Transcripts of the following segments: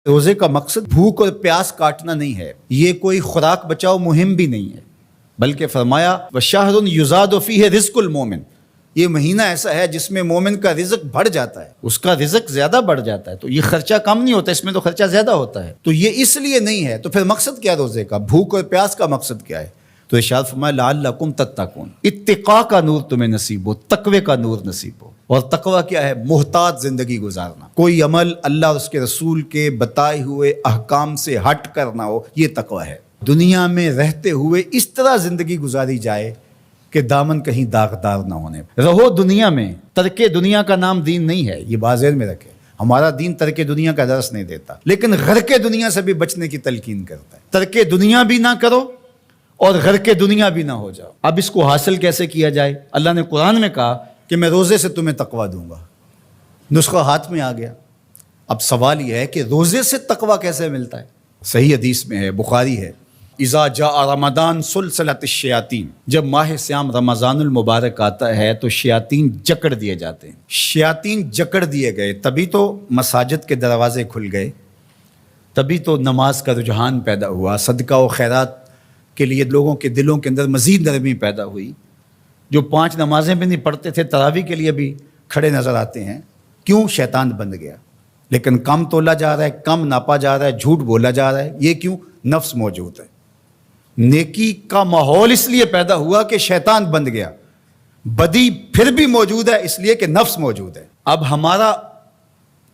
روزے کا مقصد بھوک اور پیاس کاٹنا نہیں ہے، یہ کوئی خوراک بچاؤ مہم بھی نہیں ہے، بلکہ فرمایا وَشَهْرٌ يُزَادُ فِيهِ رِزْقُ الْمُؤْمِنِ، یہ مہینہ ایسا ہے جس میں مومن کا رزق بڑھ جاتا ہے، اس کا رزق زیادہ بڑھ جاتا ہے، تو یہ خرچہ کم نہیں ہوتا، اس میں تو خرچہ زیادہ ہوتا ہے، تو یہ اس لیے نہیں ہے۔ تو پھر مقصد کیا روزے کا؟ بھوک اور پیاس کا مقصد کیا ہے؟ تو ارشاد فرمایا لعلکم تتقون، اتقاء کا نور تمہیں نصیب ہو، تقوی کا نور نصیب ہو۔ اور تقوی کیا ہے؟ محتاط زندگی گزارنا، کوئی عمل اللہ اور اس کے رسول کے بتائے ہوئے احکام سے ہٹ کر نہ ہو، یہ تقوی ہے۔ دنیا میں رہتے ہوئے اس طرح زندگی گزاری جائے کہ دامن کہیں داغدار نہ ہونے۔ رہو دنیا میں، ترک دنیا کا نام دین نہیں ہے، یہ بازیر میں رکھے۔ ہمارا دین ترک دنیا کا درس نہیں دیتا، لیکن غرق دنیا سے بھی بچنے کی تلقین کرتا ہے۔ ترک دنیا بھی نہ کرو اور غرق دنیا بھی نہ ہو جاؤ۔ اب اس کو حاصل کیسے کیا جائے؟ اللہ نے قرآن میں کہا کہ میں روزے سے تمہیں تقوی دوں گا، نسخہ ہاتھ میں آ گیا۔ اب سوال یہ ہے کہ روزے سے تقوی کیسے ملتا ہے؟ صحیح حدیث میں ہے، بخاری ہے، اذا جاء رمضان سلسلت الشیاطین، جب ماہ سیام رمضان المبارک آتا ہے تو شیاطین جکڑ دیے جاتے ہیں۔ شیاطین جکڑ دیے گئے، تبھی تو مساجد کے دروازے کھل گئے، تبھی تو نماز کا رجحان پیدا ہوا، صدقہ و خیرات کے لیے لوگوں کے دلوں کے اندر مزید نرمی پیدا ہوئی۔ جو 5 نمازیں بھی نہیں پڑھتے تھے تراویح کے لیے بھی کھڑے نظر آتے ہیں۔ کیوں؟ شیطان بند گیا۔ لیکن کم تولا جا رہا ہے، کم ناپا جا رہا ہے، جھوٹ بولا جا رہا ہے، یہ کیوں؟ نفس موجود ہے۔ نیکی کا ماحول اس لیے پیدا ہوا کہ شیطان بند گیا، بدی پھر بھی موجود ہے اس لیے کہ نفس موجود ہے۔ اب ہمارا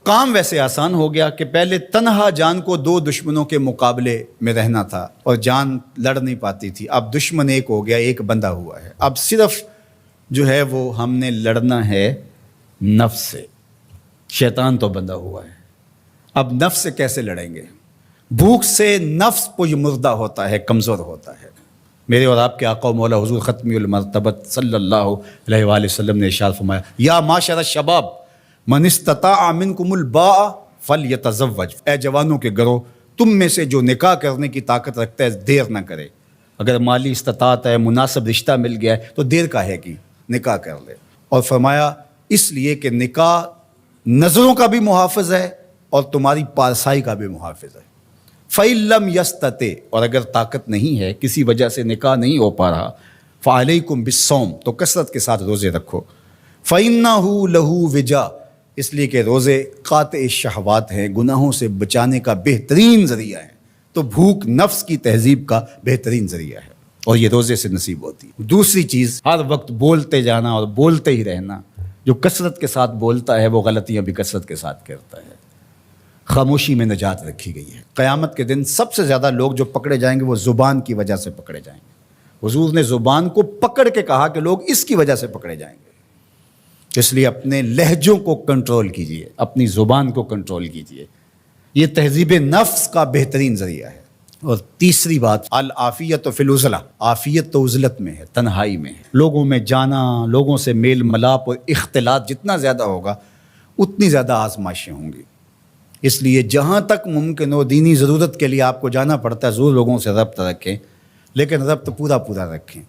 کام ویسے آسان ہو گیا کہ پہلے تنہا جان کو 2 دشمنوں کے مقابلے میں رہنا تھا اور جان لڑ نہیں پاتی تھی، اب دشمن ایک ہو گیا، ایک بندہ ہوا ہے۔ اب صرف جو ہے وہ ہم نے لڑنا ہے نفس سے، شیطان تو بندہ ہوا ہے۔ اب نفس سے کیسے لڑیں گے؟ بھوک سے نفس پج مردہ ہوتا ہے، کمزور ہوتا ہے۔ میرے اور آپ کے آقا و مولا حضور ختمی المرتبت صلی اللہ علیہ وآلہ وسلم نے ارشاد فرمایا یا معشر الشباب من استطاع منکم الباء فلیتزوج، اے جوانوں کے گروہ، تم میں سے جو نکاح کرنے کی طاقت رکھتا ہے دیر نہ کرے۔ اگر مالی استطاعت ہے، مناسب رشتہ مل گیا ہے تو دیر کا ہے کہ نکاح کر لے۔ اور فرمایا اس لیے کہ نکاح نظروں کا بھی محافظ ہے اور تمہاری پارسائی کا بھی محافظ ہے۔ فَإِن لَّمْ يَسْتَطِعْ، اور اگر طاقت نہیں ہے، کسی وجہ سے نکاح نہیں ہو پا رہا، فَعَلَيْكُمْ بِالصَّوْمِ، تو کثرت کے ساتھ روزے رکھو۔ فَإِنَّهُ لَهُ وِجَاء، اس لیے کہ روزے قاطع شہوات ہیں، گناہوں سے بچانے کا بہترین ذریعہ ہے۔ تو بھوک نفس کی تہذیب کا بہترین ذریعہ ہے اور یہ روزے سے نصیب ہوتی ہے۔ دوسری چیز، ہر وقت بولتے جانا اور بولتے ہی رہنا۔ جو کثرت کے ساتھ بولتا ہے وہ غلطیاں بھی کثرت کے ساتھ کرتا ہے۔ خاموشی میں نجات رکھی گئی ہے۔ قیامت کے دن سب سے زیادہ لوگ جو پکڑے جائیں گے وہ زبان کی وجہ سے پکڑے جائیں گے۔ حضور نے زبان کو پکڑ کے کہا کہ لوگ اس کی وجہ سے پکڑے جائیں گے، اس لیے اپنے لہجوں کو کنٹرول کیجئے، اپنی زبان کو کنٹرول کیجئے۔ یہ تہذیب نفس کا بہترین ذریعہ ہے۔ اور تیسری بات، العافیت فی العزلہ، عافیت تو عزلت میں ہے، تنہائی میں ہے۔ لوگوں میں جانا، لوگوں سے میل ملاپ اور اختلاط جتنا زیادہ ہوگا اتنی زیادہ آزمائشیں ہوں گی۔ اس لیے جہاں تک ممکن ہو دینی ضرورت کے لیے آپ کو جانا پڑتا ہے، ضرور لوگوں سے ربط رکھیں، لیکن ربط پورا رکھیں،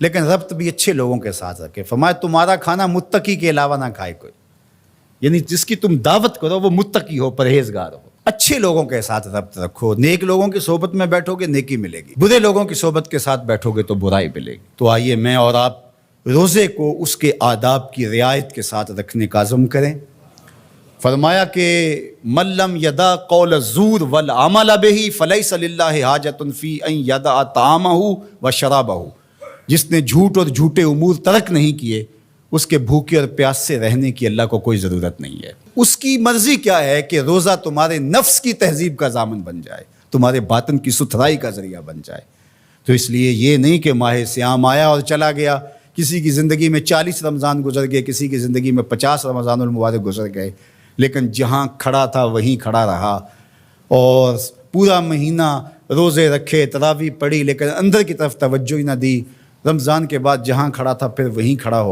لیکن ربط بھی اچھے لوگوں کے ساتھ رکھیں۔ فرمایا تمہارا کھانا متقی کے علاوہ نہ کھائے کوئی، یعنی جس کی تم دعوت کرو وہ متقی ہو، پرہیزگار ہو۔ اچھے لوگوں کے ساتھ ربط رکھو، نیک لوگوں کی صحبت میں بیٹھو گے نیکی ملے گی، برے لوگوں کی صحبت کے ساتھ بیٹھو گے تو برائی ملے گی۔ تو آئیے میں اور آپ روزے کو اس کے آداب کی رعایت کے ساتھ رکھنے کا عزم کریں۔ فرمایا کہ من لم یدع قول الزور والعمل بہ فلیس للہ حاجۃ فی ان یدع طعامہ وشرابہ، جس نے جھوٹ اور جھوٹے امور ترک نہیں کیے اس کے بھوکے اور پیاس سے رہنے کی اللہ کو کوئی ضرورت نہیں ہے۔ اس کی مرضی کیا ہے کہ روزہ تمہارے نفس کی تہذیب کا ضامن بن جائے، تمہارے باطن کی ستھرائی کا ذریعہ بن جائے۔ تو اس لیے یہ نہیں کہ ماہ سیام آیا اور چلا گیا، کسی کی زندگی میں 40 رمضان گزر گئے، کسی کی زندگی میں 50 رمضان المبارک گزر گئے، لیکن جہاں کھڑا تھا وہیں کھڑا رہا اور پورا مہینہ روزے رکھے، تراویح پڑھی، لیکن اندر کی طرف توجہ ہی نہ دی۔ رمضان کے بعد جہاں کھڑا تھا پھر وہیں کھڑا ہو